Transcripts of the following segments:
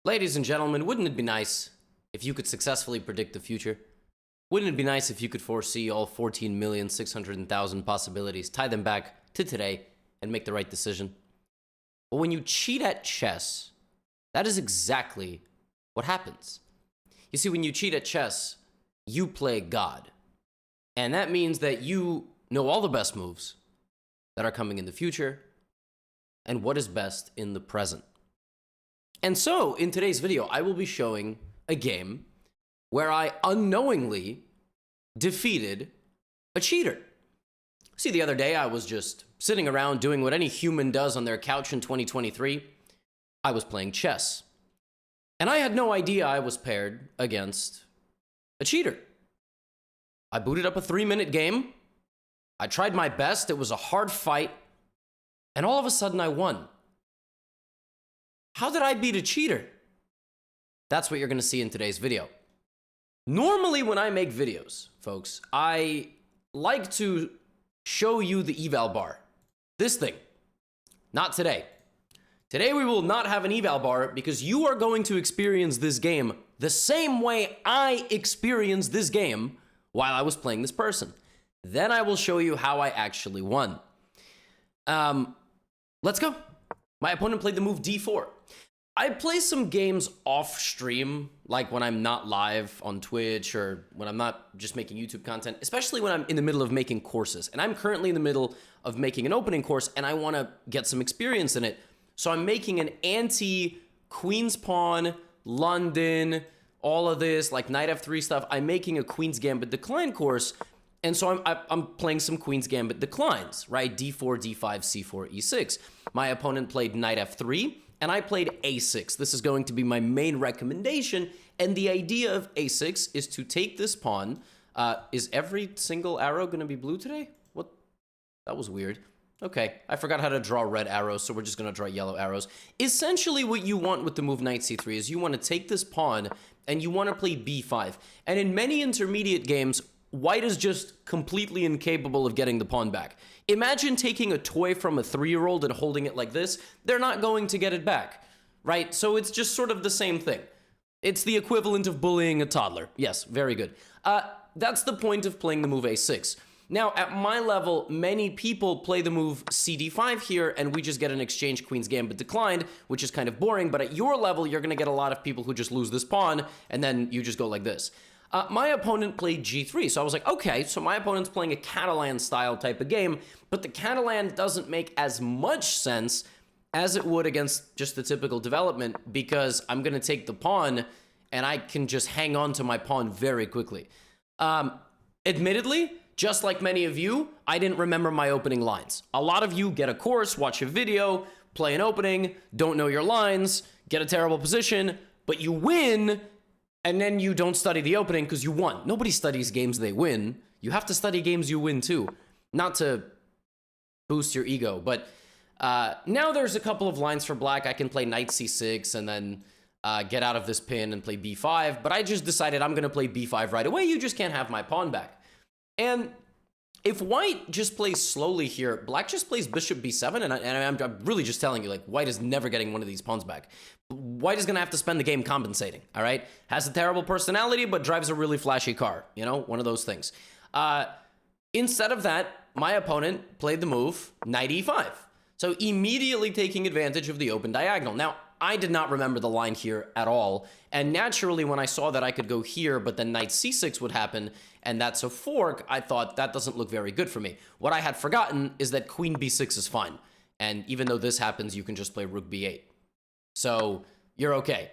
Ladies and gentlemen, wouldn't it be nice if you could successfully predict the future? Wouldn't it be nice if you could foresee all 14,600,000 possibilities, tie them back to today, and make the right decision? But when you cheat at chess, that is exactly what happens. You see, when you cheat at chess, you play God. And that means that you know all the best moves that are coming in the future and what is best in the present. And so, in today's video, I will be showing a game where I unknowingly defeated a cheater. See, the other day, I was just sitting around doing what any human does on their couch in 2023. I was playing chess. And I had no idea I was paired against a cheater. I booted up a 3-minute game. I tried my best. It was a hard fight. And all of a sudden, I won. How did I beat a cheater? That's what you're going to see in today's video. Normally, when I make videos, folks, I like to show you the eval bar. This thing. Not today. Today, we will not have an eval bar because you are going to experience this game the same way I experienced this game while I was playing this person. Then I will show you how I actually won. Let's go. My opponent played the move d4. I play some games off stream, like when I'm not live on Twitch or when I'm not just making YouTube content, especially when I'm in the middle of making courses. And I'm currently in the middle of making an opening course and I want to get some experience in it. So I'm making an anti-Queen's Pawn, London, all of this, like Knight F3 stuff. I'm making a Queen's Gambit Decline course. And so I'm playing some Queen's Gambit declines, right? D4, D5, C4, E6. My opponent played Knight F3, and I played A6. This is going to be my main recommendation. And the idea of A6 is to take this pawn. Is every single arrow going to be blue today? What? That was weird. Okay, I forgot how to draw red arrows, so we're just going to draw yellow arrows. Essentially, what you want with the move Knight C3 is you want to take this pawn, and you want to play B5. And in many intermediate games, White is just completely incapable of getting the pawn back. Imagine taking a toy from a 3-year-old and holding it like this. They're not going to get it back, right? So it's just sort of the same thing. It's the equivalent of bullying a toddler. Yes, very good. That's the point of playing the move A6. Now, at my level, many people play the move CD5 here, and we just get an exchange Queen's Gambit declined, which is kind of boring. But at your level, you're going to get a lot of people who just lose this pawn, and then you just go like this. My opponent played G3, so I was like, okay, so my opponent's playing a Catalan-style type of game, but the Catalan doesn't make as much sense as it would against just the typical development because I'm going to take the pawn, and I can just hang on to my pawn very quickly. Admittedly, just like many of you, I didn't remember my opening lines. A lot of you get a course, watch a video, play an opening, don't know your lines, get a terrible position, but you win. And then you don't study the opening because you won. Nobody studies games they win. You have to study games you win too. Not to boost your ego, but now there's a couple of lines for black. I can play Knight C6 and then get out of this pin and play B5. But I just decided I'm going to play B5 right away. You just can't have my pawn back. And if White just plays slowly here, Black just plays Bishop B7. And I'm really just telling you, like, White is never getting one of these pawns back. White is going to have to spend the game compensating, all right? Has a terrible personality, but drives a really flashy car. You know, one of those things. Instead of that, my opponent played the move Knight E5. So immediately taking advantage of the open diagonal. Now, I did not remember the line here at all. And naturally, when I saw that I could go here, but then Knight C6 would happen, and that's a fork, I thought that doesn't look very good for me. What I had forgotten is that Queen B6 is fine. And even though this happens, you can just play Rook B8. So you're okay.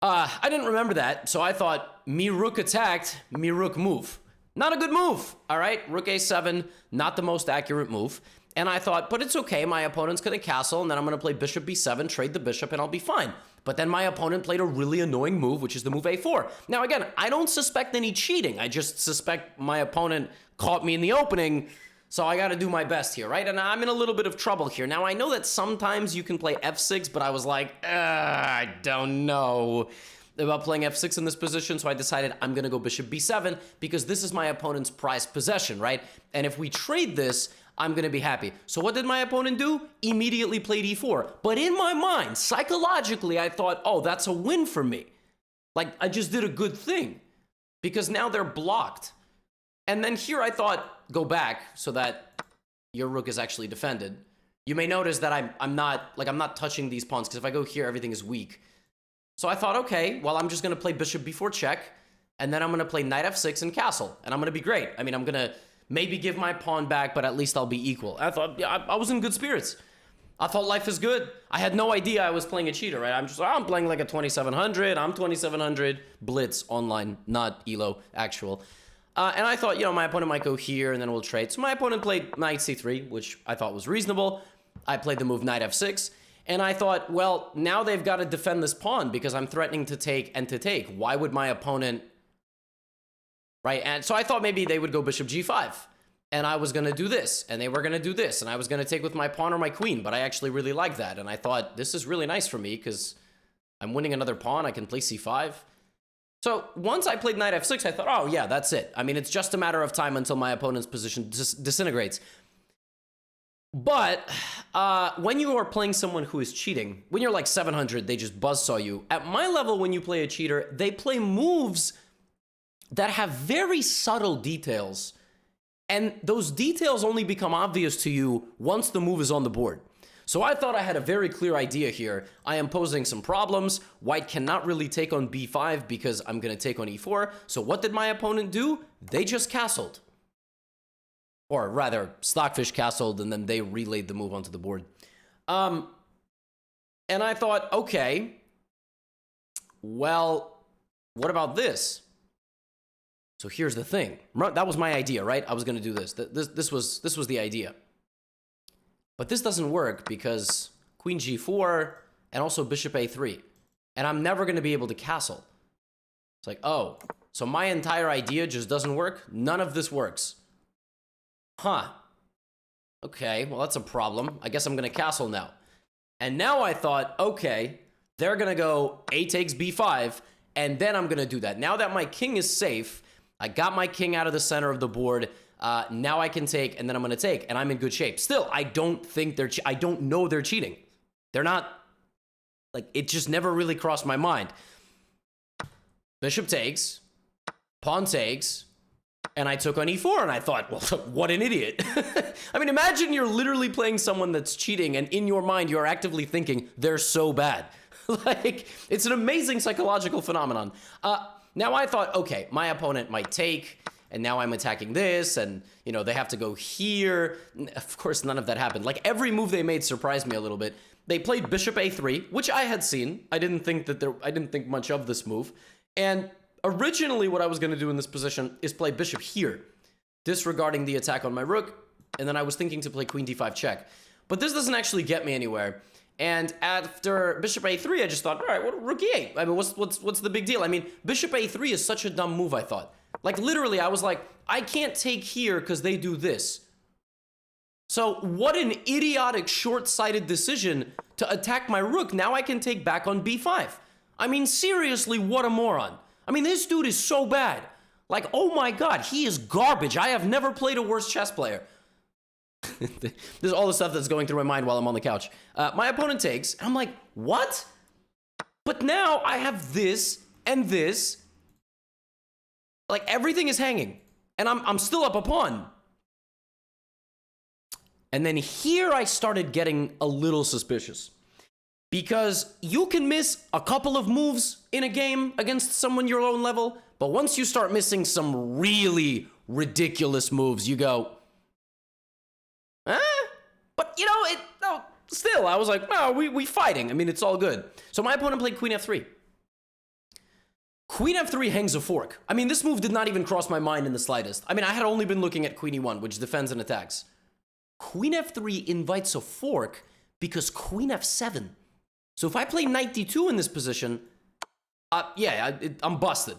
I didn't remember that, so I thought, me Rook attacked, me Rook move. Not a good move, all right? Rook A7, not the most accurate move. And I thought, but it's okay, my opponent's going to castle, and then I'm going to play Bishop B7, trade the bishop, and I'll be fine. But then my opponent played a really annoying move, which is the move A4. Now, again, I don't suspect any cheating. I just suspect my opponent caught me in the opening, so I got to do my best here, right? And I'm in a little bit of trouble here. Now, I know that sometimes you can play F6, but I was like, I don't know about playing F6 in this position, so I decided I'm going to go Bishop B7 because this is my opponent's prized possession, right? And if we trade this, I'm gonna be happy. So what did my opponent do? Immediately played e4. But in my mind, psychologically, I thought, oh, that's a win for me. Like, I just did a good thing. Because now they're blocked. And then here I thought, go back so that your rook is actually defended. You may notice that I'm not touching these pawns, because if I go here, everything is weak. So I thought, okay, well, I'm just gonna play bishop b4 check, and then I'm gonna play knight f6 and castle, and I'm gonna be great. I mean, I'm gonna maybe give my pawn back, but at least I'll be equal. I thought, yeah, I was in good spirits. I thought life is good. I had no idea I was playing a cheater, right? I'm playing like a 2700. I'm 2700 blitz online, not elo actual. And I thought, my opponent might go here and then we'll trade. So my opponent played knight c3, which I thought was reasonable. I played the move knight f6. And I thought, well, now they've got to defend this pawn because I'm threatening to take and to take. Why would my opponent... Right? And so I thought maybe they would go bishop g5. And I was going to do this, and they were going to do this, and I was going to take with my pawn or my queen, but I actually really like that. And I thought, this is really nice for me because I'm winning another pawn. I can play c5. So once I played knight f6, I thought, oh, yeah, that's it. I mean, it's just a matter of time until my opponent's position disintegrates. But when you are playing someone who is cheating, when you're like 700, they just buzzsaw you. At my level, when you play a cheater, they play moves that have very subtle details. And those details only become obvious to you once the move is on the board. So I thought I had a very clear idea here. I am posing some problems. White cannot really take on b5 because I'm going to take on e4. So what did my opponent do? They just castled. Or rather, Stockfish castled, and then they relayed the move onto the board. And I thought, okay, well, what about this? So here's the thing. That was my idea, right? I was going to do this. This was the idea. But this doesn't work because queen g4 and also bishop a3. And I'm never going to be able to castle. It's like, oh, so my entire idea just doesn't work? None of this works. Huh. Okay, well, that's a problem. I guess I'm going to castle now. And now I thought, okay, they're going to go a takes b5, and then I'm going to do that. Now that my king is safe... I got my king out of the center of the board. Now I can take, and then I'm going to take, and I'm in good shape. Still, I don't think I don't know they're cheating. They're not, like, it just never really crossed my mind. Bishop takes, pawn takes, and I took on e4, and I thought, well, what an idiot. I mean, imagine you're literally playing someone that's cheating, and in your mind, you're actively thinking, they're so bad. Like, it's an amazing psychological phenomenon. Now I thought, okay, my opponent might take, and now I'm attacking this, and, they have to go here. Of course, none of that happened. Like, every move they made surprised me a little bit. They played bishop a3, which I had seen. I didn't think much of this move. And originally what I was going to do in this position is play bishop here, disregarding the attack on my rook, and then I was thinking to play queen d5 check. But this doesn't actually get me anywhere. And after bishop a3, I just thought, all right, what rook e8? I mean, what's the big deal? I mean, bishop a3 is such a dumb move, I thought. Like, literally, I was like, I can't take here because they do this. So what an idiotic, short-sighted decision to attack my rook. Now I can take back on b5. I mean, seriously, what a moron. I mean, this dude is so bad. Like, oh my god, he is garbage. I have never played a worse chess player. This is all the stuff that's going through my mind while I'm on the couch. My opponent takes, and I'm like, what? But now I have this and this. Like, everything is hanging, and I'm still up a pawn. And then here I started getting a little suspicious. Because you can miss a couple of moves in a game against someone your own level, but once you start missing some really ridiculous moves, you go, but no, still, I was like, no, we fighting. I mean, it's all good. So my opponent played queen f3. Queen f3 hangs a fork. I mean, this move did not even cross my mind in the slightest. I mean, I had only been looking at queen e1, which defends and attacks. Queen f3 invites a fork because queen f7. So if I play knight d2 in this position, I'm busted.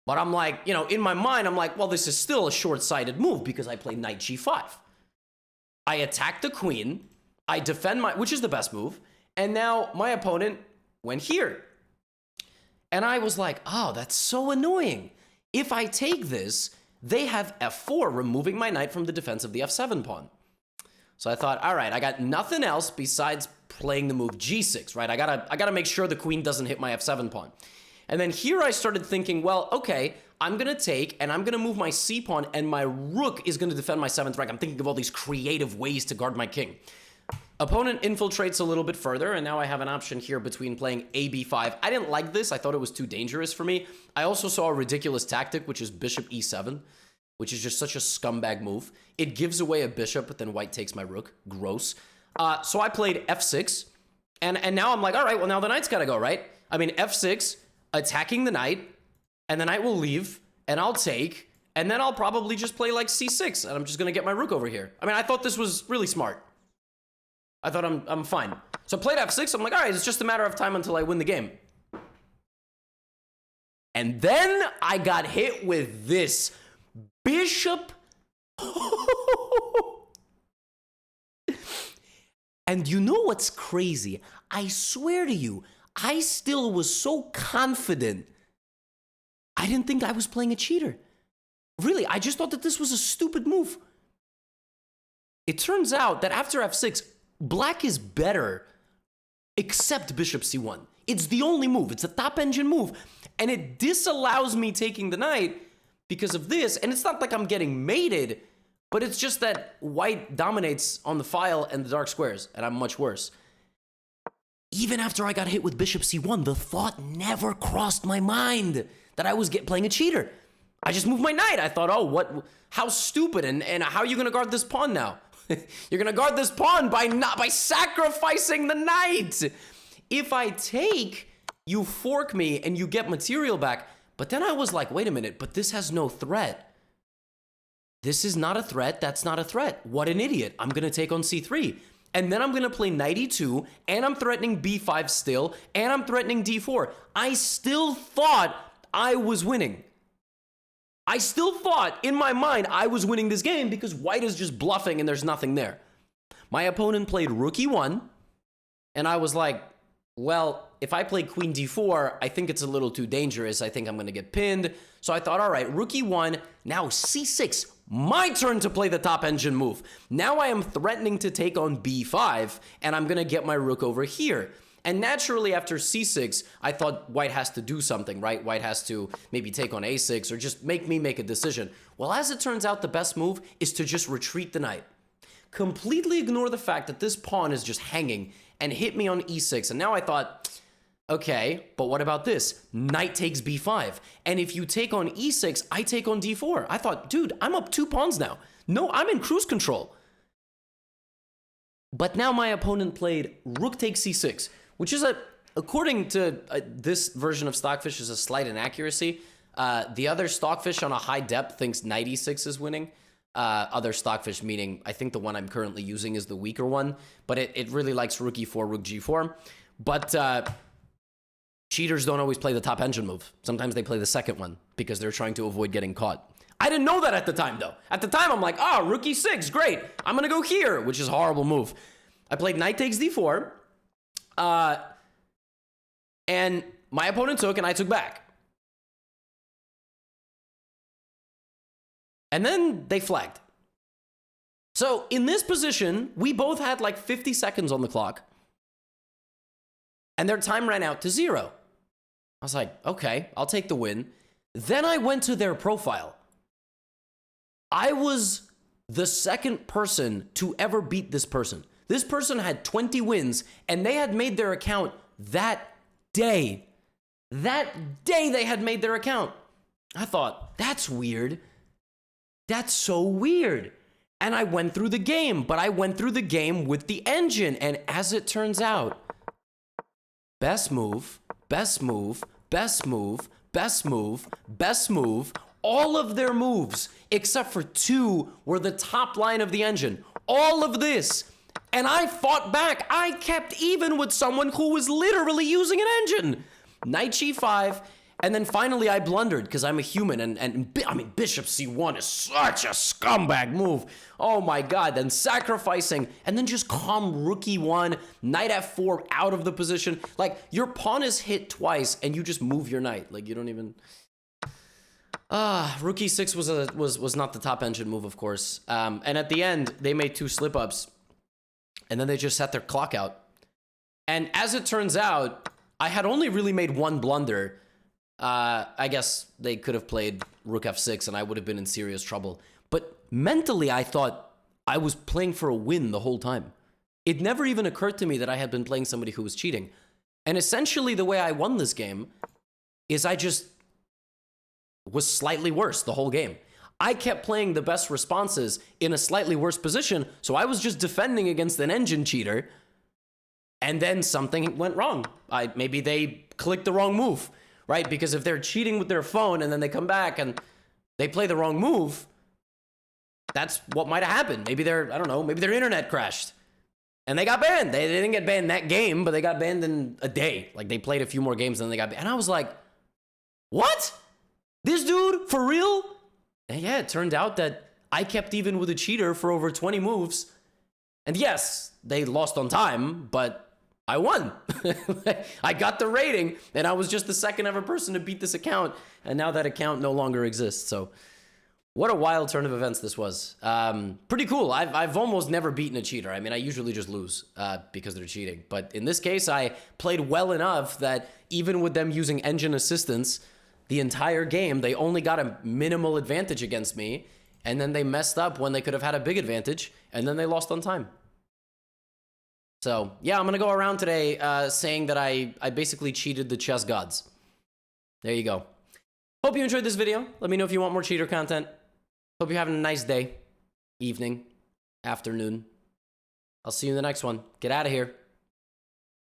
But I'm like, in my mind, I'm like, well, this is still a short-sighted move because I play knight g5. I attack the queen, I defend which is the best move, and now my opponent went here. And I was like, oh, that's so annoying. If I take this, they have f4, removing my knight from the defense of the f7 pawn. So I thought, all right, I got nothing else besides playing the move g6, right? I gotta make sure the queen doesn't hit my f7 pawn. And then here I started thinking, well, okay, I'm gonna take and I'm gonna move my c pawn and my rook is gonna defend my 7th rank. I'm thinking of all these creative ways to guard my king. Opponent infiltrates a little bit further, and now I have an option here between playing a b5. I didn't like this. I thought it was too dangerous for me. I also saw a ridiculous tactic, which is bishop e7, which is just such a scumbag move. It gives away a bishop, but then white takes my rook. Gross. So I played f6, and now I'm like, all right, well, now the knight's got to go, right? I mean, f6, attacking the knight, and the knight will leave, and I'll take, and then I'll probably just play like c6, and I'm just going to get my rook over here. I mean, I thought this was really smart. I thought I'm fine. So I played f6. I'm like, all right, it's just a matter of time until I win the game. And then I got hit with this bishop. And you know what's crazy? I swear to you, I still was so confident. I didn't think I was playing a cheater. Really, I just thought that this was a stupid move. It turns out that after f6, black is better, except bishop c1. It's the only move. It's a top engine move. And it disallows me taking the knight because of this. And it's not like I'm getting mated, but it's just that white dominates on the file and the dark squares, and I'm much worse. Even after I got hit with bishop c1, the thought never crossed my mind that I was playing a cheater. I just moved my knight. I thought, oh, how stupid, and how are you going to guard this pawn now? You're going to guard this pawn by sacrificing the knight. If I take, you fork me and you get material back. But then I was like, wait a minute, but this has no threat. This is not a threat. That's not a threat. What an idiot. I'm going to take on c3. And then I'm going to play knight e2, and I'm threatening b5 still, and I'm threatening d4. I still thought I was winning. I still thought, in my mind, I was winning this game because white is just bluffing and there's nothing there. My opponent played rook e1, and I was like, well, if I play queen d4, I think it's a little too dangerous. I think I'm going to get pinned. So I thought, all right, rook e1, now c6. My turn to play the top engine move. Now I am threatening to take on b5, and I'm going to get my rook over here. And naturally, after c6, I thought white has to do something, right? White has to maybe take on a6 or just make me make a decision. Well, as it turns out, the best move is to just retreat the knight. Completely ignore the fact that this pawn is just hanging and hit me on e6. And now I thought, okay, but what about this? Knight takes b5. And if you take on e6, I take on d4. I thought, dude, I'm up 2 pawns now. No, I'm in cruise control. But now my opponent played rook takes c6. Which is, according to this version of Stockfish, is a slight inaccuracy. The other Stockfish on a high depth thinks knight e6 is winning. Other Stockfish, meaning I think the one I'm currently using is the weaker one. But it really likes rook e4, rook g4. But cheaters don't always play the top engine move. Sometimes they play the second one because they're trying to avoid getting caught. I didn't know that at the time, though. At the time, I'm like, oh, rook e6, great. I'm going to go here, which is a horrible move. I played knight takes d4. And my opponent took and I took back. And then they flagged. So in this position, we both had like 50 seconds on the clock. And their time ran out to 0. I was like, okay, I'll take the win. Then I went to their profile. I was the second person to ever beat this person. This person had 20 wins, and they had made their account that day. That day they had made their account. I thought, that's weird. That's so weird. And I went through the game, but I went through the game with the engine. And as it turns out, best move, best move, best move, best move, best move, all of their moves, except for 2, were the top line of the engine. All of this. And I fought back. I kept even with someone who was literally using an engine. Knight g5, and then finally I blundered because I'm a human. And I mean, bishop c1 is such a scumbag move. Oh my god. Then sacrificing, and then just calm rook e1, knight f4 out of the position. Like, your pawn is hit twice, and you just move your knight. Like, you don't even... rook e6 was not the top engine move, of course. And at the end, they made 2 slip-ups. and then they just set their clock out. And as it turns out, I had only really made one blunder. I guess they could have played rook f6 and I would have been in serious trouble. But mentally, I thought I was playing for a win the whole time. It never even occurred to me that I had been playing somebody who was cheating. And essentially the way I won this game is I just was slightly worse the whole game. I kept playing the best responses in a slightly worse position, so I was just defending against an engine cheater, and then something went wrong. Maybe they clicked the wrong move, right? Because if they're cheating with their phone and then they come back and they play the wrong move, that's what might have happened. Maybe I don't know, maybe their internet crashed. And they got banned. They didn't get banned that game, but they got banned in a day. Like, they played a few more games and then they got banned. And I was like, what? This dude, for real? And yeah, it turned out that I kept even with a cheater for over 20 moves. And yes, they lost on time, but I won. I got the rating, and I was just the second ever person to beat this account. And now that account no longer exists. So what a wild turn of events this was. Pretty cool. I've almost never beaten a cheater. I mean, I usually just lose because they're cheating. But in this case, I played well enough that even with them using engine assistance the entire game, they only got a minimal advantage against me. And then they messed up when they could have had a big advantage. And then they lost on time. So yeah, I'm going to go around today saying that I basically cheated the chess gods. There you go. Hope you enjoyed this video. Let me know if you want more cheater content. Hope you're having a nice day, evening, afternoon. I'll see you in the next one. Get out of here.